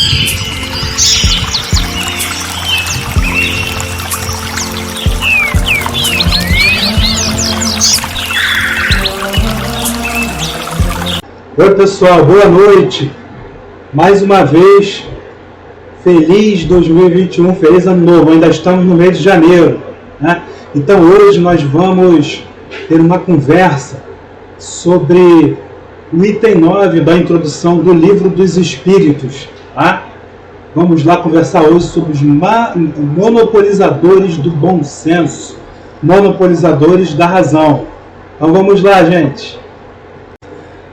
Oi pessoal, boa noite. Mais uma vez, feliz 2021, feliz ano novo. Ainda estamos no mês de janeiro, né? Então hoje nós vamos ter uma conversa sobre o item 9 da introdução do Livro dos Espíritos, tá? Vamos lá conversar hoje sobre os monopolizadores do bom senso, monopolizadores da razão. Então vamos lá, gente.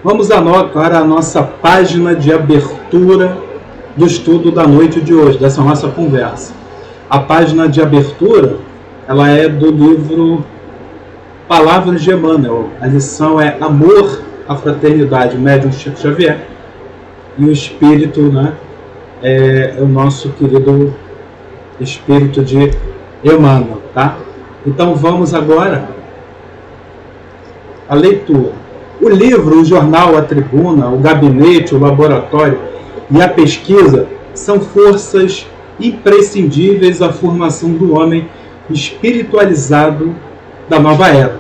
Vamos agora à nossa página de abertura do estudo da noite de hoje, dessa nossa conversa. A página de abertura, ela é do livro Palavras de Emmanuel. A lição é Amor à Fraternidade, Médium Chico Xavier. E o espírito, né, é o nosso querido espírito de Emmanuel, tá? Então vamos agora à leitura. O livro, o jornal, a tribuna, o gabinete, o laboratório e a pesquisa são forças imprescindíveis à formação do homem espiritualizado da nova era.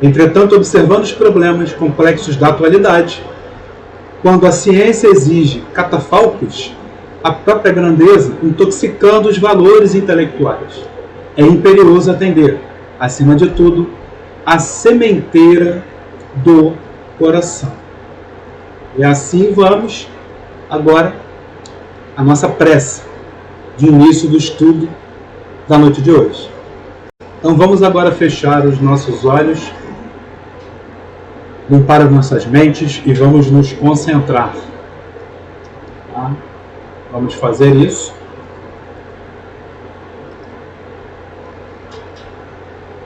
Entretanto, observando os problemas complexos da atualidade, quando a ciência exige catafalcos, a própria grandeza intoxicando os valores intelectuais, é imperioso atender, acima de tudo, a sementeira do coração. E assim vamos agora a nossa prece de início do estudo da noite de hoje. Então vamos agora fechar os nossos olhos, limpar as nossas mentes e vamos nos concentrar. Tá? Vamos fazer isso.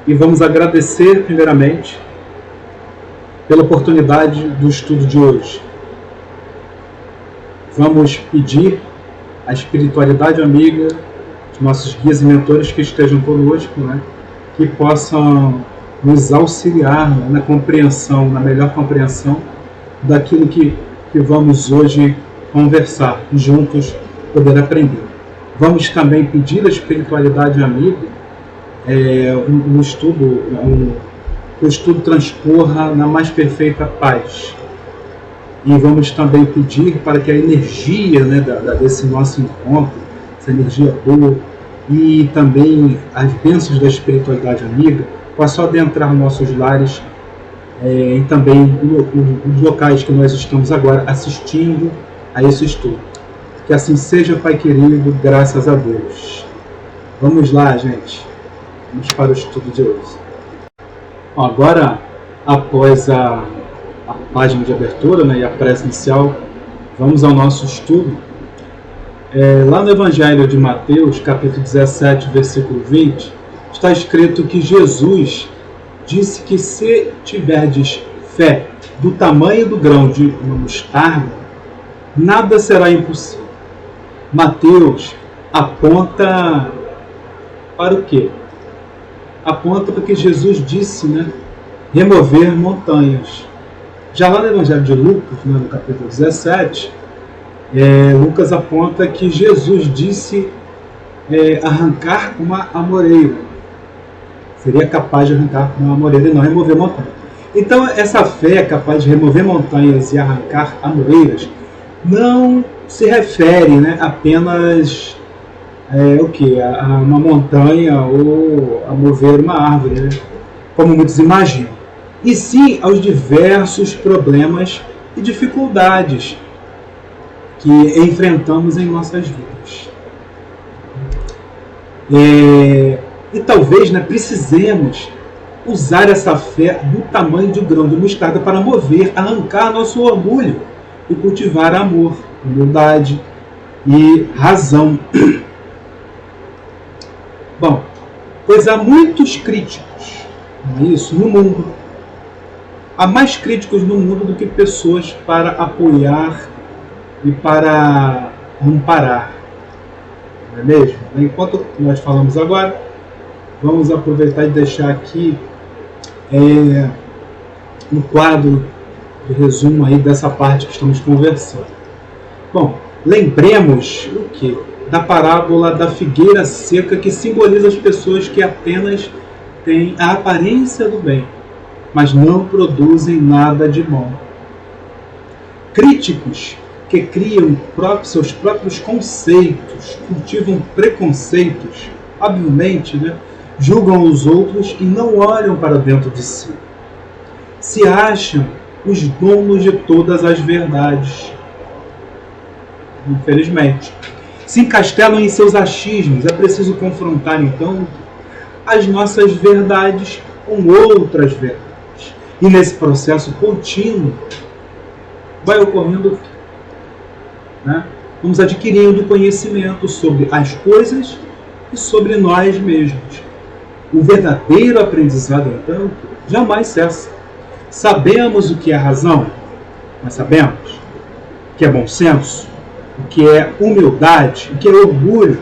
E vamos agradecer primeiramente pela oportunidade do estudo de hoje. Vamos pedir à espiritualidade amiga, os nossos guias e mentores que estejam conosco, né, que possam nos auxiliar, né, na compreensão, na melhor compreensão daquilo que vamos hoje conversar e juntos poder aprender. Vamos também pedir à espiritualidade amiga que o estudo transcorra na mais perfeita paz. E vamos também pedir para que a energia, né, desse nosso encontro, essa energia boa, e também as bênçãos da espiritualidade amiga, possam adentrar nossos lares e também os locais que nós estamos agora assistindo a esse estudo. Que assim seja, Pai querido, graças a Deus. Vamos lá, gente. Vamos para o estudo de hoje. Agora, após a página de abertura, né, e a prece inicial, vamos ao nosso estudo. Lá no Evangelho de Mateus, capítulo 17, versículo 20, está escrito que Jesus disse que se tiverdes fé do tamanho do grão de uma mostarda, nada será impossível. Mateus aponta para o quê? Aponta para que Jesus disse, né, remover montanhas. Já lá no Evangelho de Lucas, né, no capítulo 17, Lucas aponta que Jesus disse arrancar uma amoreira. Seria capaz de arrancar uma amoreira e não remover montanhas. Então, essa fé capaz de remover montanhas e arrancar amoreiras não se refere, né, apenas a uma montanha ou a mover uma árvore, né, como muitos imaginam, e sim aos diversos problemas e dificuldades que enfrentamos em nossas vidas. E talvez, né, precisemos usar essa fé do tamanho de um grão de mostarda para mover, arrancar nosso orgulho e cultivar amor, humildade e razão. Bom, pois há muitos críticos, não é isso, no mundo. Há mais críticos no mundo do que pessoas para apoiar e para amparar. Não é mesmo? Enquanto nós falamos agora, vamos aproveitar e deixar aqui um quadro de resumo aí dessa parte que estamos conversando. Bom, Lembremos o quê? Da parábola da figueira seca, que simboliza as pessoas que apenas têm a aparência do bem, mas não produzem nada de bom. Críticos que criam seus próprios conceitos, cultivam preconceitos, obviamente, julgam os outros e não olham para dentro de si. Se acham os donos de todas as verdades. Infelizmente. Se encastelam em seus achismos. É preciso confrontar, então, as nossas verdades com outras verdades. E nesse processo contínuo, vai ocorrendo, vamos adquirindo conhecimento sobre as coisas e sobre nós mesmos. O verdadeiro aprendizado, então, jamais cessa. Sabemos o que é razão, mas sabemos o que é bom senso, o que é humildade, o que é orgulho.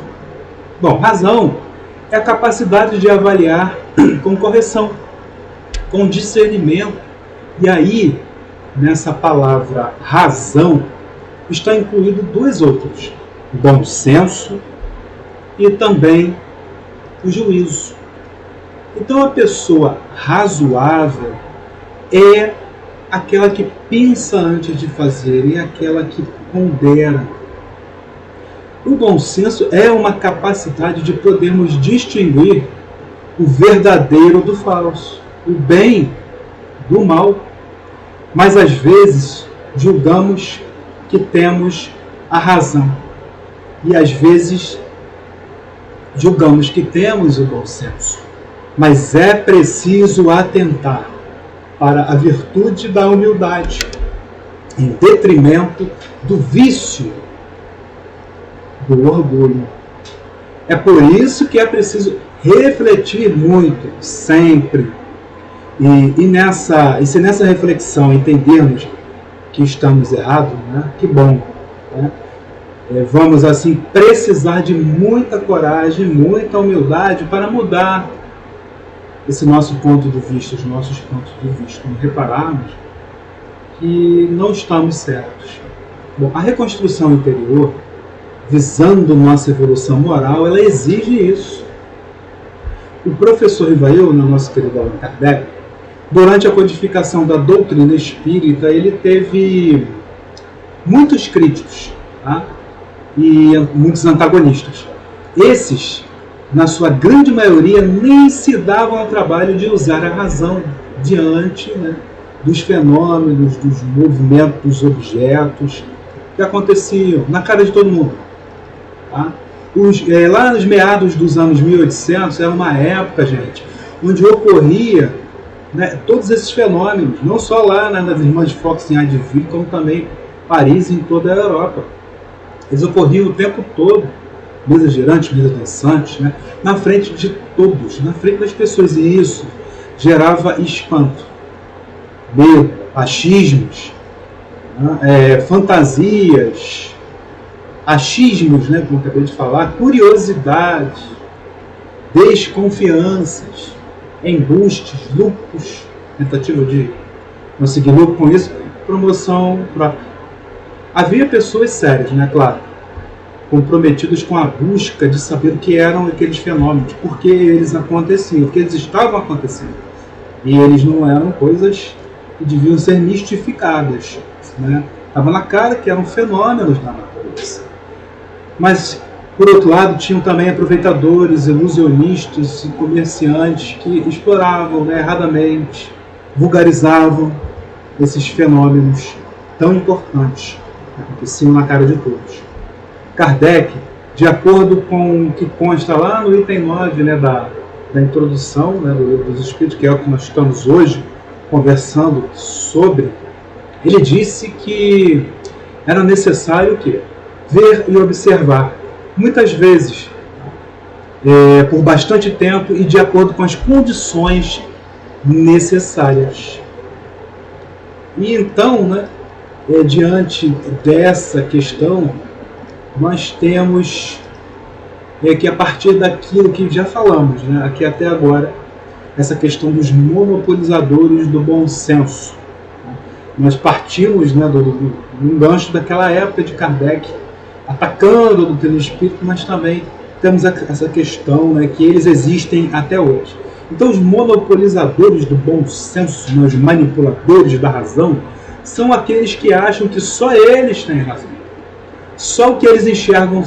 Bom, razão é a capacidade de avaliar com correção, com discernimento. E aí, nessa palavra razão, está incluído dois outros: o bom senso e também o juízo. Então, a pessoa razoável é aquela que pensa antes de fazer e aquela que pondera. O bom senso é uma capacidade de podermos distinguir o verdadeiro do falso, o bem do mal. Mas às vezes julgamos que temos a razão e às vezes julgamos que temos o bom senso. Mas é preciso atentar para a virtude da humildade, em detrimento do vício do orgulho. É por isso que é preciso refletir muito, sempre. E se nessa reflexão entendermos que estamos errados, que bom. Vamos assim precisar de muita coragem, muita humildade para mudar esse nosso ponto de vista, os nossos pontos de vista. Quando repararmos que não estamos certos. Bom, a reconstrução interior, visando nossa evolução moral, ela exige isso. O professor Rivail, nosso querido Allan Kardec, durante a codificação da doutrina espírita, ele teve muitos críticos, e muitos antagonistas. Esses, na sua grande maioria, nem se davam ao trabalho de usar a razão diante dos fenômenos, dos movimentos dos objetos que aconteciam na cara de todo mundo. Lá nos meados dos anos 1800, era uma época, gente, onde ocorria todos esses fenômenos, não só lá nas Irmãs de Fox em Addeville, como também Paris e em toda a Europa. Eles ocorriam o tempo todo, mesas girantes, mesas dançantes, na frente de todos, na frente das pessoas, e isso gerava espanto, medo, achismos, fantasias, achismos, como eu acabei de falar, curiosidade, desconfianças, embustes, lucros, tentativa de conseguir lucro com isso, promoção própria. Havia pessoas sérias, claro, comprometidos com a busca de saber o que eram aqueles fenômenos, por que eles aconteciam, porque eles estavam acontecendo. E eles não eram coisas que deviam ser mistificadas. Estava na cara que eram fenômenos da natureza. Mas, por outro lado, tinham também aproveitadores, ilusionistas e comerciantes que exploravam erradamente, vulgarizavam esses fenômenos tão importantes que aconteciam na cara de todos. Kardec, de acordo com o que consta lá no item 9 da introdução do Livro dos Espíritos, que é o que nós estamos hoje conversando sobre, ele disse que era necessário o quê? Ver e observar, muitas vezes, por bastante tempo e de acordo com as condições necessárias. E então, diante dessa questão, nós temos que, a partir daquilo que já falamos, aqui até agora, essa questão dos monopolizadores do bom senso. Nós partimos de um gancho daquela época de Kardec, atacando a doutrina do espírito, mas também temos essa questão, né, que eles existem até hoje. Então, os monopolizadores do bom senso, né, os manipuladores da razão, são aqueles que acham que só eles têm razão. Só o que eles enxergam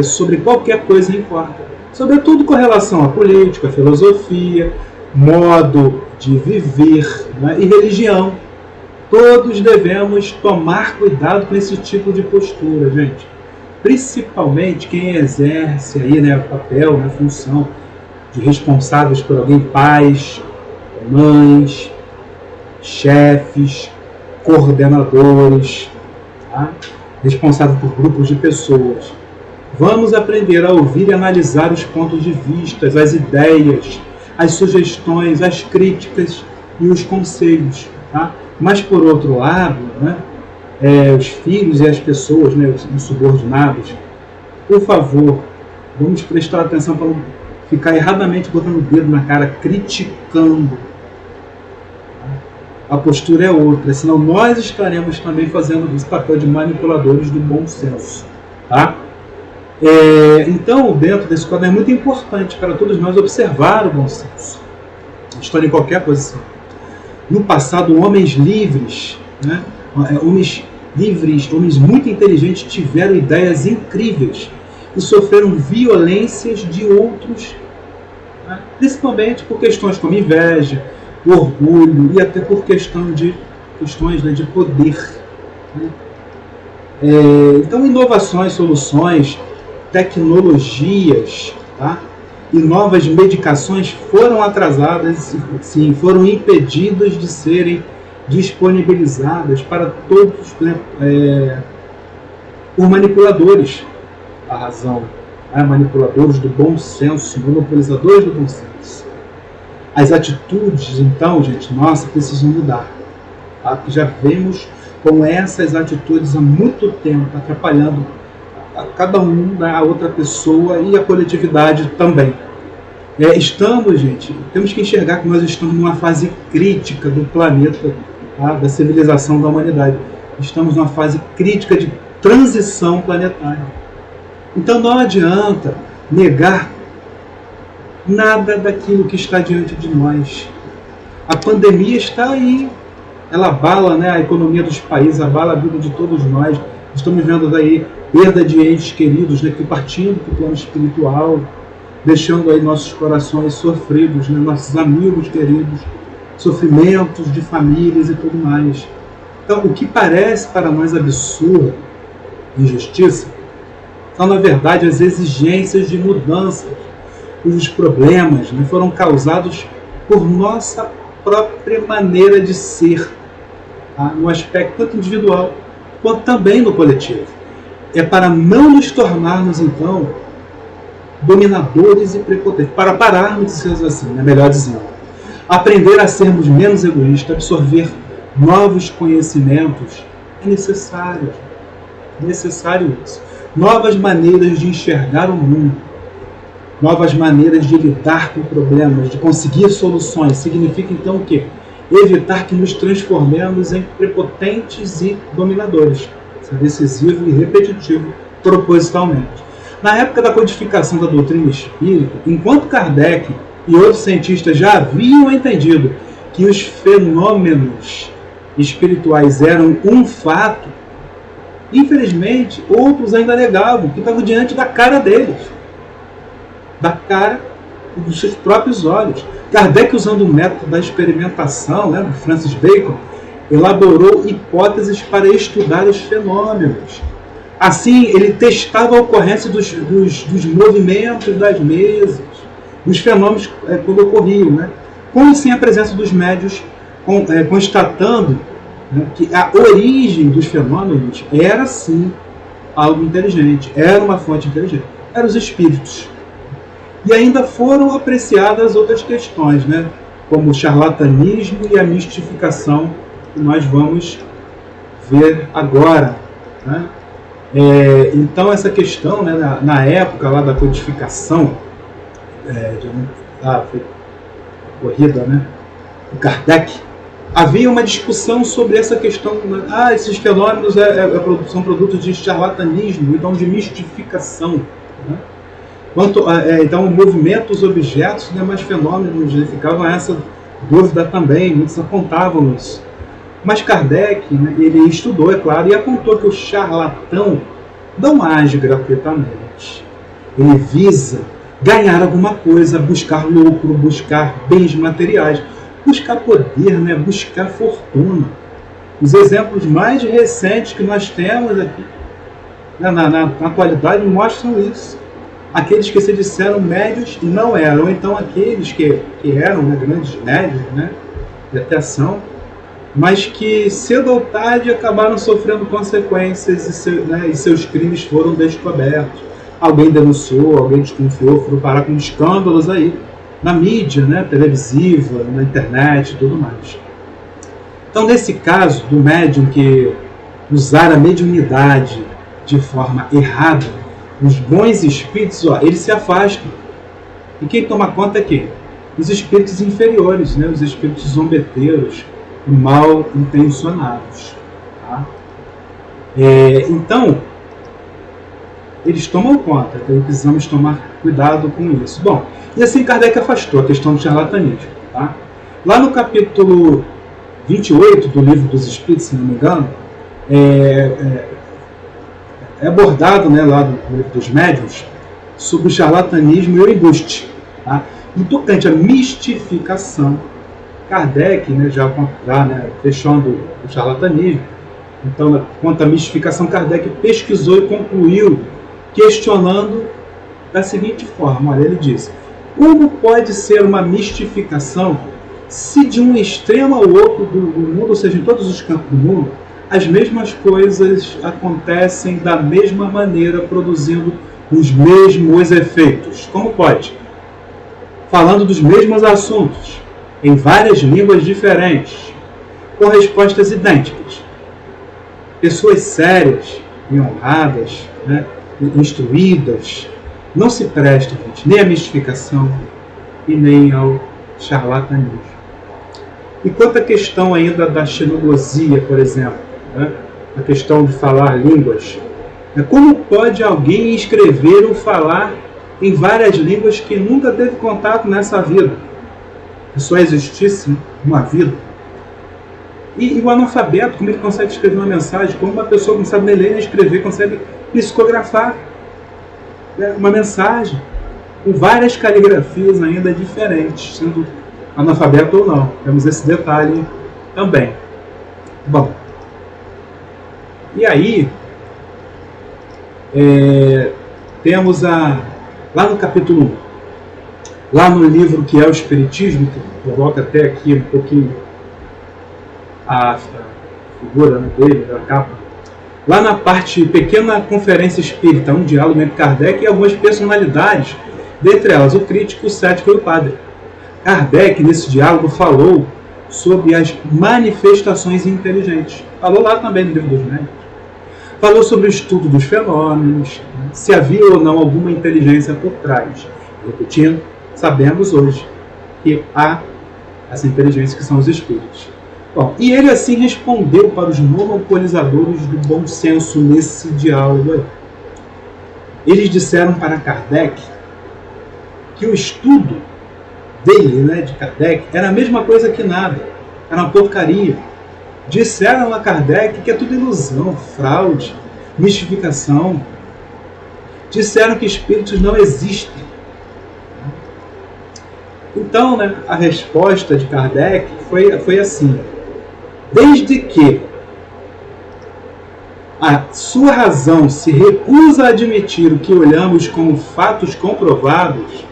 sobre qualquer coisa importa. Sobretudo com relação à política, à filosofia, modo de viver, né, e religião. Todos devemos tomar cuidado com esse tipo de postura, gente. Principalmente quem exerce aí, né, papel, né, função de responsáveis por alguém, pais, mães, chefes, coordenadores, tá? Responsável por grupos de pessoas. Vamos aprender a ouvir e analisar os pontos de vista, as ideias, as sugestões, as críticas e os conselhos. Tá? Mas, por outro lado, né, os filhos e as pessoas, né, os subordinados, por favor, vamos prestar atenção para não ficar erradamente botando o dedo na cara, criticando. A postura é outra, senão nós estaremos também fazendo esse papel de manipuladores do bom senso. Tá? Então, dentro desse quadro, é muito importante para todos nós observar o bom senso. Estou em qualquer posição. No passado, homens livres, né, homens muito inteligentes, tiveram ideias incríveis e sofreram violências de outros, né, principalmente por questões como inveja, orgulho e até por questões, né, de poder. Né? Então, inovações, soluções, tecnologias, tá? E novas medicações foram atrasadas, sim, foram impedidas de serem disponibilizadas para todos, né, por manipuladores da razão, né, manipuladores do bom senso, monopolizadores do bom senso. As atitudes, então, gente, nossa, precisam mudar. Tá? Porque já vemos com essas atitudes há muito tempo, atrapalhando a cada um, né, a outra pessoa e a coletividade também. Temos que enxergar que nós estamos numa fase crítica do planeta, tá, da civilização da humanidade. Estamos numa fase crítica de transição planetária. Então não adianta negar nada daquilo que está diante de nós. A pandemia está aí. Ela abala, né, a economia dos países, abala a vida de todos nós. Estamos vendo aí perda de entes queridos, né, que partindo para o plano espiritual, deixando aí nossos corações sofridos, né, nossos amigos queridos, sofrimentos de famílias e tudo mais. Então, o que parece para nós absurdo, injustiça, são, na verdade, as exigências de mudanças, cujos problemas, né, foram causados por nossa própria maneira de ser, tá? No aspecto tanto individual quanto também no coletivo. É para não nos tornarmos, então, dominadores e prepotentes, para pararmos de ser assim, né, melhor dizendo. Aprender a sermos menos egoístas, absorver novos conhecimentos é necessário. Necessário isso. Novas maneiras de enxergar o mundo, novas maneiras de lidar com problemas, de conseguir soluções. Significa então o quê? Evitar que nos transformemos em prepotentes e dominadores. Isso é decisivo e repetitivo, propositalmente. Na época da codificação da doutrina espírita, enquanto Kardec e outros cientistas já haviam entendido que os fenômenos espirituais eram um fato, infelizmente, outros ainda negavam que estavam diante da cara deles, da cara dos seus próprios olhos. Kardec, usando o método da experimentação, né, do Francis Bacon, elaborou hipóteses para estudar os fenômenos. Assim, ele testava a ocorrência dos movimentos das mesas, dos fenômenos quando ocorriam, né, com sim a presença dos médios, constatando, né, que a origem dos fenômenos era sim algo inteligente, era uma fonte inteligente, eram os espíritos. E ainda foram apreciadas outras questões, né, como o charlatanismo e a mistificação, que nós vamos ver agora. Né? Então essa questão, né, na época lá da codificação, foi corrida, né, o Kardec, havia uma discussão sobre essa questão, esses fenômenos são produtos de charlatanismo, então de mistificação. Né? Então, o movimento, os objetos, né, mas fenômenos, ficavam essa dúvida também, muitos apontavam isso. Mas Kardec, né, ele estudou, é claro, e apontou que o charlatão não age gratuitamente. Ele visa ganhar alguma coisa, buscar lucro, buscar bens materiais, buscar poder, né, buscar fortuna. Os exemplos mais recentes que nós temos aqui, na atualidade, mostram isso. Aqueles que se disseram médios e não eram, ou então aqueles que eram, né, grandes médios, né, de até ação, mas que cedo ou tarde acabaram sofrendo consequências e seus crimes foram descobertos. Alguém denunciou, alguém desconfiou, foram parar com escândalos aí, na mídia, né, televisiva, na internet e tudo mais. Então, nesse caso do médium que usar a mediunidade de forma errada, os bons espíritos, eles se afastam. E quem toma conta é quem? Os espíritos inferiores, né, os espíritos zombeteiros, mal intencionados. Tá? Então, eles tomam conta, então precisamos tomar cuidado com isso. Bom, e assim Kardec afastou a questão do charlatanismo. Tá? Lá no capítulo 28 do Livro dos Espíritos, se não me engano, é abordado, né, lá do Livro dos Médiuns, sobre o charlatanismo e o embuste. Tá? No tocante à mistificação, Kardec, né, já fechando o charlatanismo, então, quanto à mistificação, Kardec pesquisou e concluiu, questionando da seguinte forma, olha, ele diz: como pode ser uma mistificação se de um extremo ao outro do mundo, ou seja, em todos os campos do mundo, as mesmas coisas acontecem da mesma maneira, produzindo os mesmos efeitos? Como pode? Falando dos mesmos assuntos, em várias línguas diferentes, com respostas idênticas. Pessoas sérias e honradas, né, instruídas, não se prestam, gente, nem à mistificação e nem ao charlatanismo. E quanto à questão ainda da xenoglosia, por exemplo, né, a questão de falar línguas, como pode alguém escrever ou falar em várias línguas que nunca teve contato nessa vida? Que só existisse uma vida. E o analfabeto, como ele consegue escrever uma mensagem? Como uma pessoa que não sabe nem ler nem escrever consegue psicografar, né, uma mensagem com várias caligrafias ainda diferentes, sendo analfabeto ou não. Temos esse detalhe também. Bom, e aí temos lá no capítulo 1, lá no livro que é o Espiritismo, que coloca até aqui um pouquinho a figura, né, dele, da capa, lá na parte Pequena Conferência Espírita, um diálogo entre Kardec e algumas personalidades, dentre elas o crítico, o cético e o padre. Kardec, nesse diálogo, falou sobre as manifestações inteligentes. Falou lá também no Livro dos Médiuns. Falou sobre o estudo dos fenômenos, né, se havia ou não alguma inteligência por trás. Repetindo, sabemos hoje que há essa inteligência que são os espíritos. Bom, e ele assim respondeu para os monopolizadores do bom senso nesse diálogo aí. Eles disseram para Kardec que o estudo dele, né, de Kardec, era a mesma coisa que nada, era uma porcaria. Disseram a Kardec que é tudo ilusão, fraude, mistificação. Disseram que espíritos não existem. Então, né, a resposta de Kardec foi assim: desde que a sua razão se recusa a admitir o que olhamos como fatos comprovados,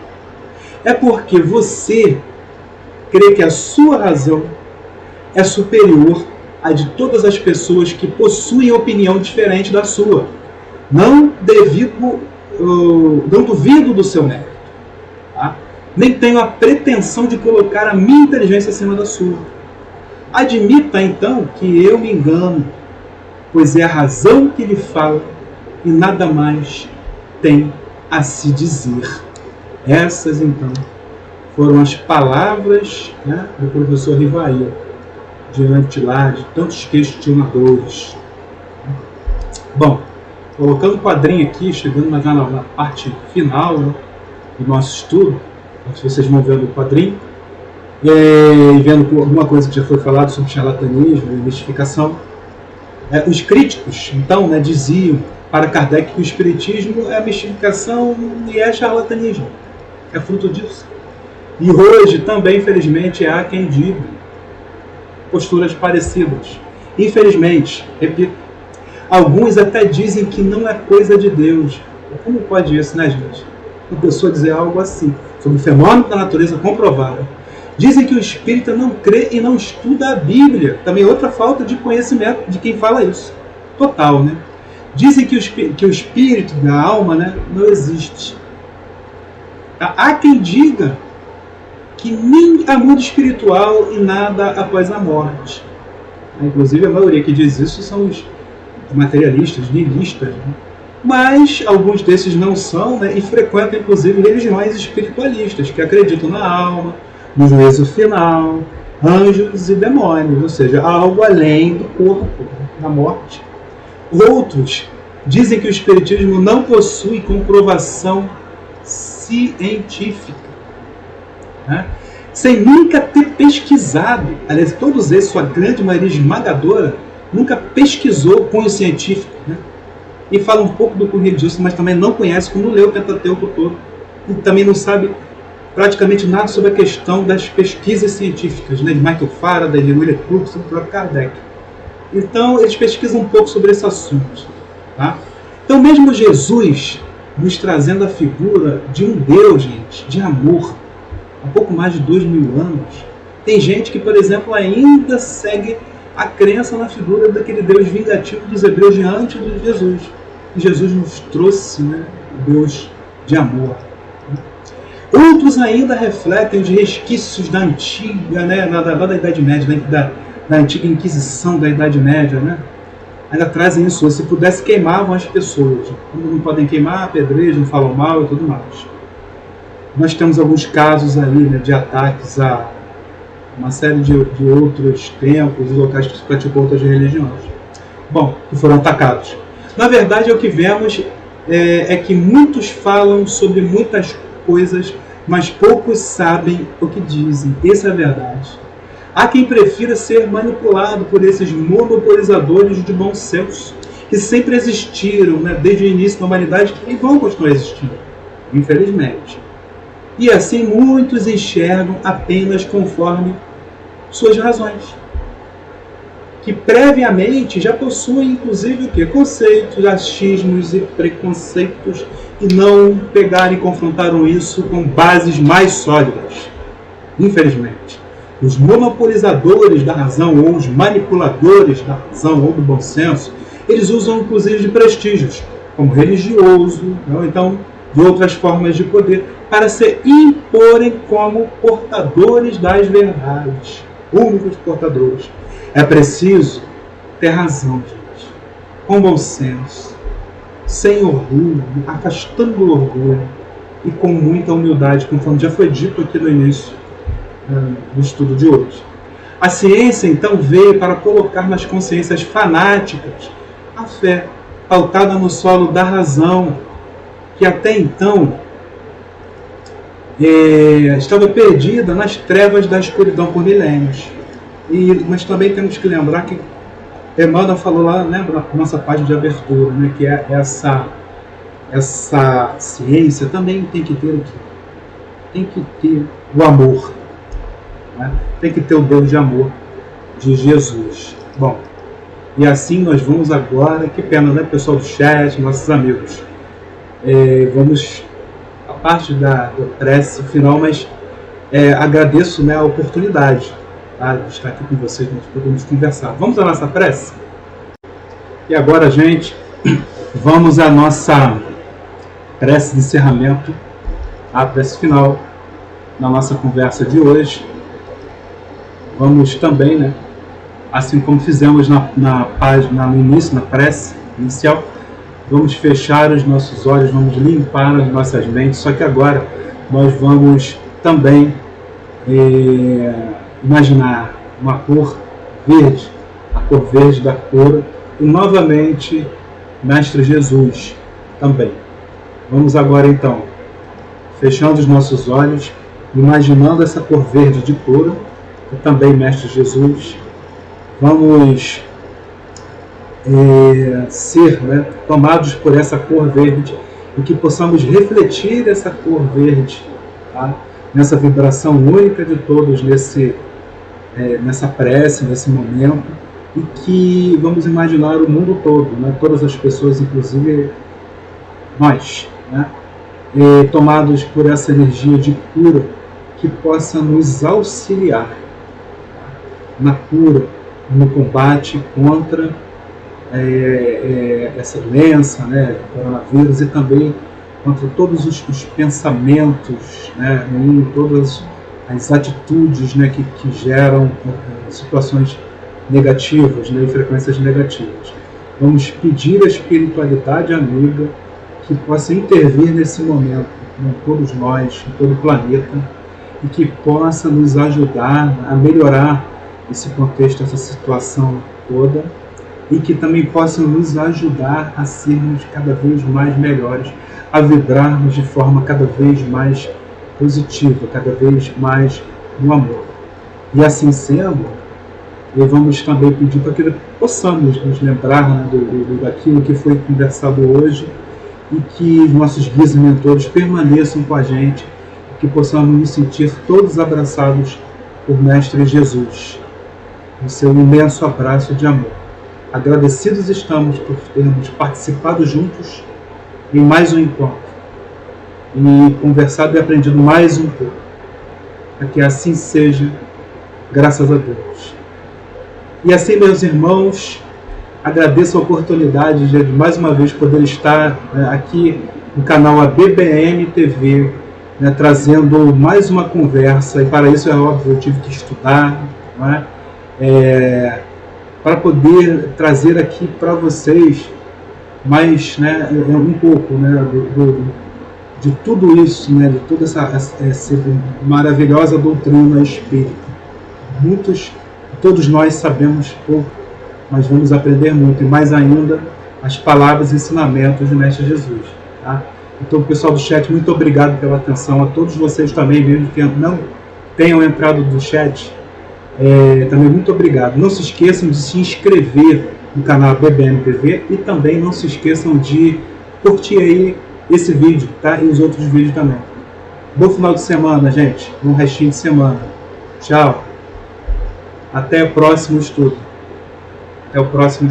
é porque você crê que a sua razão é superior à de todas as pessoas que possuem opinião diferente da sua. Não duvido do seu mérito, tá? Nem tenho a pretensão de colocar a minha inteligência acima da sua. Admita, então, que eu me engano, pois é a razão que lhe fala e nada mais tem a se dizer. Essas, então, foram as palavras, né, do professor Rivail, diante lá de tantos questionadores. Bom, colocando o quadrinho aqui, chegando na parte final, né, do nosso estudo, se vocês vão vendo o quadrinho, e vendo alguma coisa que já foi falado sobre charlatanismo e mistificação, os críticos, então, né, diziam para Kardec que o espiritismo é mistificação e é charlatanismo, é fruto disso. E hoje também, infelizmente, há quem diga posturas parecidas. Infelizmente, repito, alguns até dizem que não é coisa de Deus. Como pode isso, né, gente? Uma pessoa dizer algo assim, sobre o fenômeno da natureza comprovado. Dizem que o espírita não crê e não estuda a Bíblia. Também é outra falta de conhecimento de quem fala isso. Total, né? Dizem que o espírito da alma, né, não existe. Há quem diga que nem há mundo espiritual e nada após a morte. Inclusive, a maioria que diz isso são os materialistas, nihilistas, né? Mas alguns desses não são, né, e frequentam, inclusive, religiões espiritualistas, que acreditam na alma, no juízo final, anjos e demônios, ou seja, algo além do corpo, da morte. Outros dizem que o espiritismo não possui comprovação científica, né? Sem nunca ter pesquisado. Aliás, todos eles, sua grande maioria esmagadora, nunca pesquisou cunho científico, né? E fala um pouco do cunho disso, mas também não conhece, como leu o Pentateuco todo, e também não sabe praticamente nada sobre a questão das pesquisas científicas, né, de Michael Faraday, de William Crookes, do próprio Kardec. Então, eles pesquisam um pouco sobre esse assunto. Tá? Então, mesmo Jesus nos trazendo a figura de um Deus, gente, de amor, há pouco mais de 2000 anos, tem gente que, por exemplo, ainda segue a crença na figura daquele Deus vingativo dos hebreus diante de Jesus. E Jesus nos trouxe, né, Deus de amor. Outros ainda refletem os resquícios da antiga, né, da Idade Média, da antiga Inquisição da Idade Média, né? Ainda trazem isso. Se pudesse, queimavam as pessoas. Quando não podem queimar, apedrejam, falam mal e tudo mais. Nós temos alguns casos aí, né, de ataques a uma série de outros templos e locais que se praticam outras religiões. Bom, que foram atacados. Na verdade, o que vemos é que muitos falam sobre muitas coisas, mas poucos sabem o que dizem. Essa é a verdade. Há quem prefira ser manipulado por esses monopolizadores de bom senso, que sempre existiram, né, desde o início da humanidade, e vão continuar existindo, infelizmente. E assim muitos enxergam apenas conforme suas razões, que previamente já possuem, inclusive, o quê? Conceitos, achismos e preconceitos, e não pegaram e confrontaram isso com bases mais sólidas. Infelizmente, os monopolizadores da razão, ou os manipuladores da razão ou do bom senso, eles usam, inclusive, de prestígios, como religioso, ou então de outras formas de poder, para se imporem como portadores das verdades, únicos portadores. É preciso ter razão, gente, com bom senso, sem orgulho, afastando o orgulho e com muita humildade, conforme já foi dito aqui no início do estudo de hoje. A ciência, então, veio para colocar nas consciências fanáticas a fé, pautada no solo da razão, que até então estava perdida nas trevas da escuridão por milênios. Mas também temos que lembrar que Emmanuel falou lá, lembra, na nossa página de abertura, né, que essa ciência também tem que ter o quê? Tem que ter o amor, né? Tem que ter o Deus de amor de Jesus. Bom, e assim nós vamos agora, que pena, né, pessoal do chat, nossos amigos, vamos a parte da prece final, mas agradeço, né, a oportunidade, tá, de estar aqui com vocês, nós podemos conversar. Vamos à nossa prece? E agora, gente, vamos à nossa prece de encerramento, a prece final da nossa conversa de hoje. Vamos também, né, assim como fizemos na página, no início, na prece inicial, vamos fechar os nossos olhos, vamos limpar as nossas mentes, só que agora nós vamos também imaginar uma cor verde, a cor verde da cura, e novamente Mestre Jesus também. Vamos agora então, fechando os nossos olhos, imaginando essa cor verde de cura, e também Mestre Jesus, vamos ser, né, tomados por essa cor verde e que possamos refletir essa cor verde, tá? Nessa vibração única de todos nessa prece, nesse momento, e que vamos imaginar o mundo todo, né, todas as pessoas, inclusive nós, né, tomados por essa energia de cura que possa nos auxiliar na cura, no combate contra essa doença, né, coronavírus, e também contra todos os pensamentos, né, todas as atitudes, né, que geram situações negativas, né, e frequências negativas. Vamos pedir à espiritualidade amiga que possa intervir nesse momento, em todos nós, em todo o planeta, e que possa nos ajudar a melhorar esse contexto, essa situação toda, e que também possa nos ajudar a sermos cada vez mais melhores, a vibrarmos de forma cada vez mais positiva, cada vez mais no amor. E assim sendo, vamos também pedir para que possamos nos lembrar, né, daquilo que foi conversado hoje, e que os nossos guias e mentores permaneçam com a gente, que possamos nos sentir todos abraçados por Mestre Jesus, no seu imenso abraço de amor. Agradecidos estamos por termos participado juntos em mais um encontro e conversado e aprendido mais um pouco. Para que assim seja, graças a Deus. E assim, meus irmãos, agradeço a oportunidade de mais uma vez poder estar aqui no canal ABBM TV, né, trazendo mais uma conversa, e para isso é óbvio, eu tive que estudar, não é? Para poder trazer aqui para vocês mais, né, um pouco, né, de tudo isso, né, de toda essa maravilhosa doutrina espírita. Todos nós sabemos pouco, mas vamos aprender muito, e mais ainda as palavras e ensinamentos do Mestre Jesus. Tá? Então, pessoal do chat, muito obrigado pela atenção. A todos vocês também, mesmo que não tenham entrado do chat, também muito obrigado. Não se esqueçam de se inscrever no canal BBM TV, e também não se esqueçam de curtir aí esse vídeo, tá? E os outros vídeos também. Bom final de semana, gente. Bom restinho de semana. Tchau. Até o próximo estudo. Até o próximo.